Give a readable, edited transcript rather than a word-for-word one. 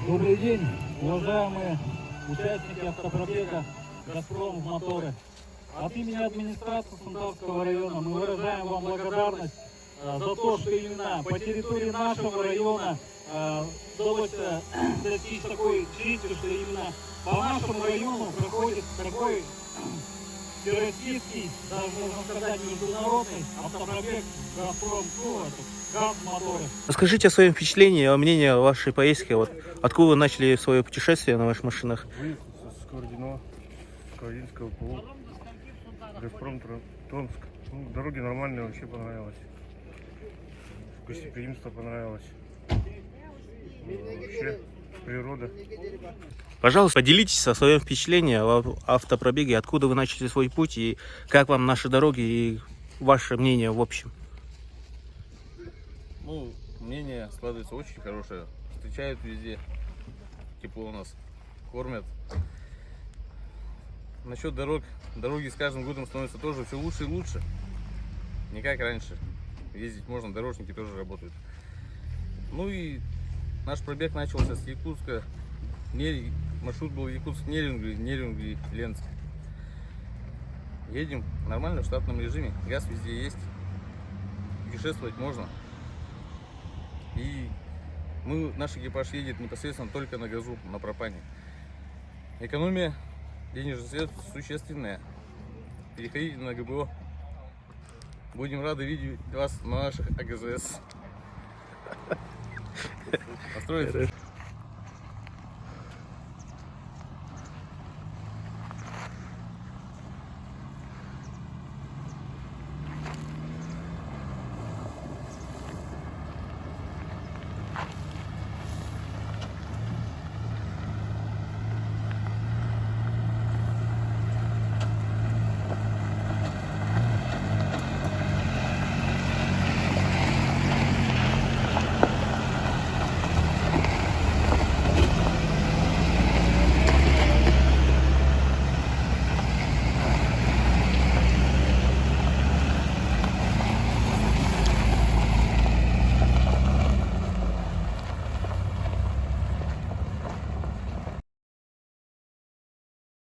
Добрый день, уважаемые участники автопробега «Газпром» моторы. От имени администрации Сунтарского района мы выражаем вам благодарность за то, что именно по территории нашего района удалось достичь такой чести, что именно по нашему району проходит такой всероссийский, даже можно сказать международный автопробег «Газпром», газ-моторы. Расскажите о своем впечатлении, о мнении о вашей поездке. Вот откуда вы начали свое путешествие на ваших машинах? Выехал с Сковородино, Калининского полу, Газпром, Томск. Ну, дороги нормальные, вообще понравилось. Гостеприимство понравилось. Вообще природа. Пожалуйста, поделитесь о своем впечатлении о автопробеге, откуда вы начали свой путь и как вам наши дороги и ваше мнение в общем. Ну, мнение складывается очень хорошее. Встречают везде. Тепло у нас. Кормят. Насчет дорог. Дороги с каждым годом становятся тоже все лучше и лучше. Не как раньше. Ездить можно, дорожники тоже работают. Ну и наш пробег начался с Якутска. Маршрут был Якутск-Нерюнгри, Нерюнгри-Ленск. Едем нормально в штатном режиме. Газ везде есть. Путешествовать можно. И наш экипаж едет непосредственно только на газу, на пропане. Экономия денежных средств существенная. Переходите на ГБО. Будем рады видеть вас на наших АГЗС. Построить.